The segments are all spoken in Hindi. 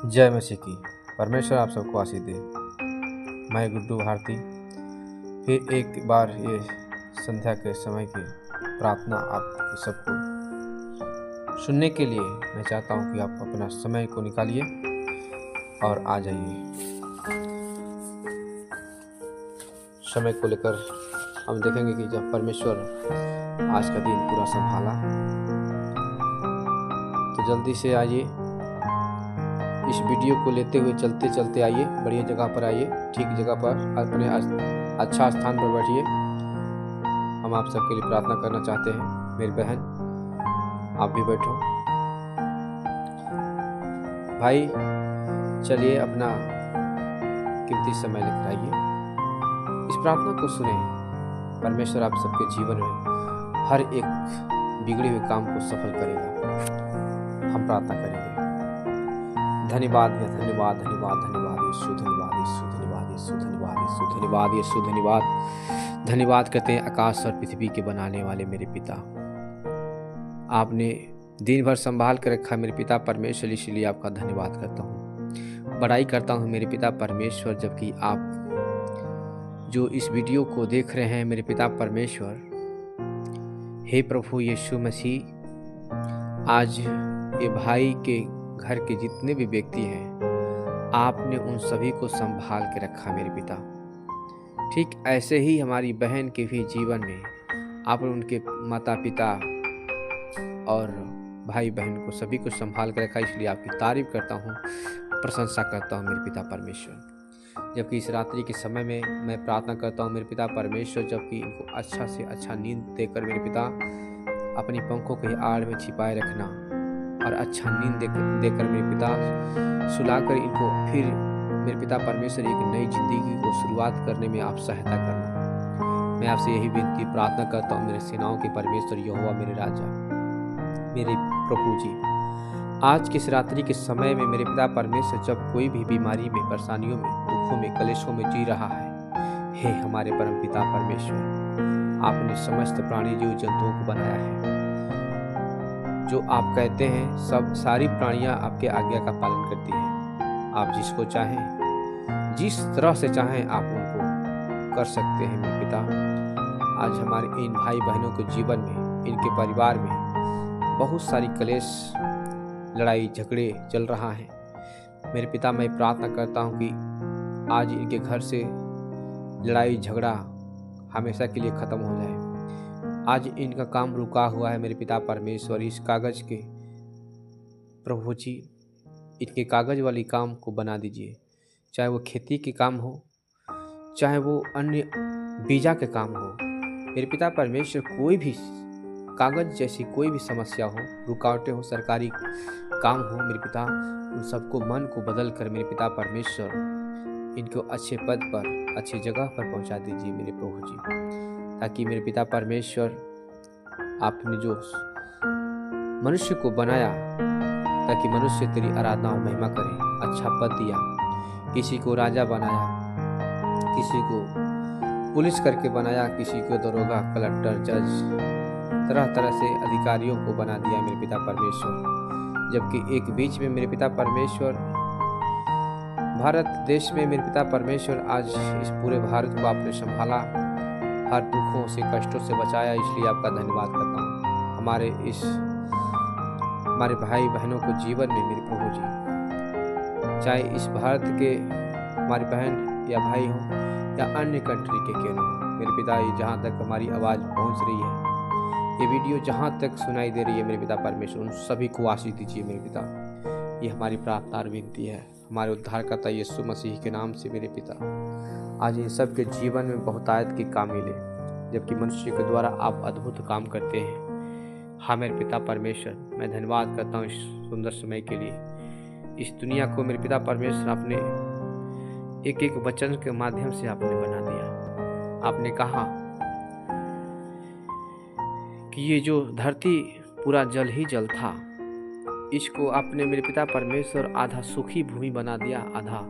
जय मसीह की। परमेश्वर आप सबको आशीष दे। मैं गुड्डू भारती फिर एक बार ये संध्या के समय की प्रार्थना आप सबको सुनने के लिए मैं चाहता हूँ कि आप अपना समय को निकालिए और आ जाइए। समय को लेकर हम देखेंगे कि जब परमेश्वर आज का दिन पूरा संभाला तो जल्दी से आइए। इस वीडियो को लेते हुए चलते चलते आइए, बढ़िया जगह पर आइए, ठीक जगह पर अपने अच्छा स्थान पर बैठिए। हम आप सबके लिए प्रार्थना करना चाहते हैं। मेरी बहन आप भी बैठो। भाई चलिए अपना कीमती समय लेकर आइए, इस प्रार्थना को सुने। परमेश्वर आप सबके जीवन में हर एक बिगड़े हुए काम को सफल करेगा। हम प्रार्थना करेंगे। धन्यवाद धन्यवाद धन्यवाद धन्यवाद यीशु, धन्यवाद यीशु, धन्यवाद यीशु, धन्यवाद यीशु, धन्यवाद यीशु, धन्यवाद। धन्यवाद करते हैं आकाश और पृथ्वी के बनाने वाले मेरे पिता। आपने दिन भर संभाल कर रखा मेरे पिता परमेश्वर, इसलिए आपका धन्यवाद करता हूँ, बड़ाई करता हूँ मेरे पिता परमेश्वर। जबकि आप जो इस वीडियो को देख रहे हैं मेरे पिता परमेश्वर, हे प्रभु यीशु मसीह, आज ये भाई के घर के जितने भी व्यक्ति हैं आपने उन सभी को संभाल के रखा मेरे पिता। ठीक ऐसे ही हमारी बहन के भी जीवन में आपने उनके माता पिता और भाई बहन को सभी को संभाल कर रखा, इसलिए आपकी तारीफ करता हूँ, प्रशंसा करता हूँ मेरे पिता परमेश्वर। जबकि इस रात्रि के समय में मैं प्रार्थना करता हूँ मेरे पिता परमेश्वर, जबकि इनको अच्छा से अच्छा नींद देकर मेरे पिता अपनी पंखों के आड़ में छिपाए रखना और अच्छा नींद देकर मेरे पिता सुलाकर इनको फिर मेरे पिता परमेश्वर एक नई जिंदगी को शुरुआत करने में आप सहायता करना। मैं आपसे यही विनती प्रार्थना करता हूँ मेरे सेनाओं के परमेश्वर यहोवा, मेरे राजा, मेरे प्रभु जी। आज के इस रात्रि के समय में मेरे पिता परमेश्वर, जब कोई भी बीमारी में, परेशानियों में, दुखों में, कलेशों में जी रहा है, हे हमारे परम पिता परमेश्वर, आपने समस्त प्राणी जीव जंतुओं को बनाया है। जो आप कहते हैं सब सारी प्राणियां आपके आज्ञा का पालन करती हैं। आप जिसको चाहें, जिस तरह से चाहें आप उनको कर सकते हैं मेरे पिता। आज हमारे इन भाई बहनों के जीवन में, इनके परिवार में बहुत सारी कलेश, लड़ाई झगड़े चल रहा है मेरे पिता। मैं प्रार्थना करता हूं कि आज इनके घर से लड़ाई झगड़ा हमेशा के लिए ख़त्म हो जाए। आज इनका काम रुका हुआ है मेरे पिता परमेश्वर, इस कागज़ के प्रभु जी, इनके कागज़ वाली काम को बना दीजिए। चाहे वो खेती के काम हो, चाहे वो अन्य वीज़ा के काम हो मेरे पिता परमेश्वर, कोई भी कागज़ जैसी कोई भी समस्या हो, रुकावटें हो, सरकारी काम हो मेरे पिता, उन सबको मन को बदल कर मेरे पिता परमेश्वर इनको अच्छे पद पर, अच्छी जगह पर पहुंचा दीजिए मेरे प्रभु जी। ताकि मेरे पिता परमेश्वर, आपने जो मनुष्य को बनाया ताकि मनुष्य तेरी आराधना और महिमा करे, अच्छा पद दिया, किसी को राजा बनाया, किसी को पुलिस करके बनाया, किसी को दरोगा, कलेक्टर, जज, तरह तरह से अधिकारियों को बना दिया मेरे पिता परमेश्वर। जबकि एक बीच में मेरे पिता परमेश्वर भारत देश में मेरे पिता परमेश्वर आज इस पूरे भारत को आपने संभाला, हर दुखों से, कष्टों से बचाया, इसलिए आपका धन्यवाद करता हूँ। हमारे भाई बहनों को जीवन में मेरे प्रभु जी, चाहे इस भारत के हमारी बहन या भाई हों या अन्य कंट्री के क्यों न हो मेरे पिता, ये जहाँ तक हमारी आवाज़ पहुँच रही है, ये वीडियो जहाँ तक सुनाई दे रही है मेरे पिता परमेश्वर, उन सभी को आशीष दीजिए मेरे पिता। ये हमारी प्रार्थना और विनती है हमारे उद्धारकर्ता यीशु मसीह के नाम से मेरे पिता। आज इन सब के जीवन में बहुतायत के काम मिले, जबकि मनुष्य के द्वारा आप अद्भुत काम करते हैं। हाँ मेरे पिता परमेश्वर, मैं धन्यवाद करता हूँ इस सुंदर समय के लिए। इस दुनिया को मेरे पिता परमेश्वर आपने एक एक वचन के माध्यम से आपने बना दिया। आपने कहा कि ये जो धरती पूरा जल ही जल था, इसको आपने मेरे पिता परमेश्वर आधा सूखी भूमि बना दिया, आधा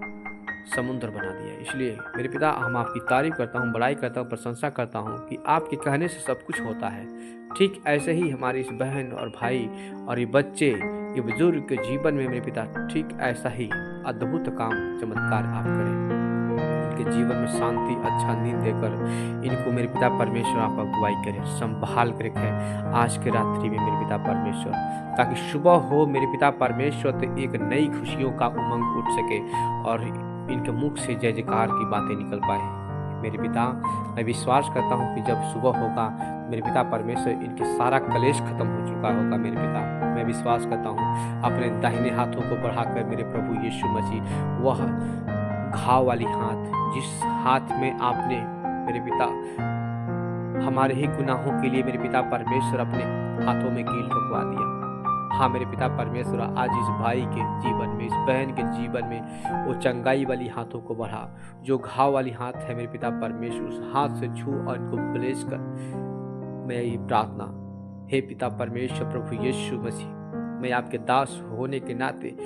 समुद्र बना दिया। इसलिए मेरे पिता हम आपकी तारीफ करता हूँ, बड़ाई करता हूँ, प्रशंसा करता हूँ कि आपके कहने से सब कुछ होता है। ठीक ऐसे ही हमारी इस बहन और भाई और ये बच्चे ये बुजुर्ग के जीवन में मेरे पिता ठीक ऐसा ही अद्भुत काम चमत्कार आप करें। इनके जीवन में शांति, अच्छा नींद देकर इनको मेरे पिता परमेश्वर आप अगुवाई करें, संभाल कर रखें आज के रात्रि में मेरे पिता परमेश्वर, ताकि सुबह हो मेरे पिता परमेश्वर तो एक नई खुशियों का उमंग उठ सके और इनके मुख से जय जयकार की बातें निकल पाए। मेरे पिता, मैं विश्वास करता हूँ कि जब सुबह होगा मेरे पिता परमेश्वर इनके सारा कलेश खत्म हो चुका होगा। मेरे पिता, मैं विश्वास करता हूँ अपने दाहिने हाथों को बढ़ाकर मेरे प्रभु यीशु मसीह, वह घाव वाली हाथ जिस हाथ में आपने मेरे पिता हमारे ही गुनाहों के लिए मेरे पिता परमेश्वर अपने हाथों में कील ठोकवा दिया। हाँ मेरे पिता परमेश्वर, आज इस भाई के जीवन में, इस बहन के जीवन में वो चंगाई वाली हाथों को बढ़ा, जो घाव वाली हाथ है मेरे पिता परमेश्वर, उस हाथ से छू और इनको ब्लेस कर। मैं यही प्रार्थना, हे पिता परमेश्वर प्रभु यीशु मसीह, मैं आपके दास होने के नाते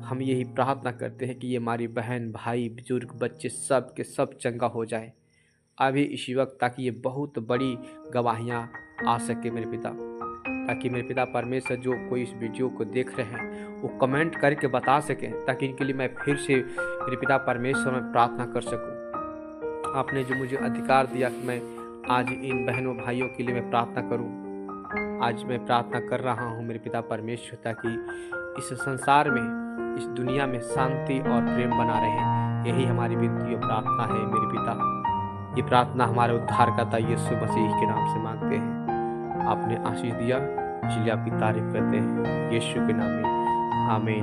हम यही प्रार्थना करते हैं कि ये हमारी बहन, भाई, बुजुर्ग, बच्चे सब के सब चंगा हो जाए अभी इसी वक्त, ताकि ये बहुत बड़ी गवाहियाँ आ सके मेरे पिता, ताकि मेरे पिता परमेश्वर जो कोई इस वीडियो को देख रहे हैं वो कमेंट करके बता सकें, ताकि इनके लिए मैं फिर से मेरे पिता परमेश्वर में प्रार्थना कर सकूं। आपने जो मुझे अधिकार दिया कि मैं आज इन बहनों भाइयों के लिए मैं प्रार्थना करूं, आज मैं प्रार्थना कर रहा हूं मेरे पिता परमेश्वर, ताकि इस संसार में, इस दुनिया में शांति और प्रेम बना रहे। यही हमारी विनती और प्रार्थना है मेरे पिता। ये प्रार्थना हमारे उद्धारकर्ता यीशु मसीह के नाम से मांगते हैं। आपने आशीष दिया इसलिए आपकी तारीफ करते हैं, यीशु के नाम में, आमीन।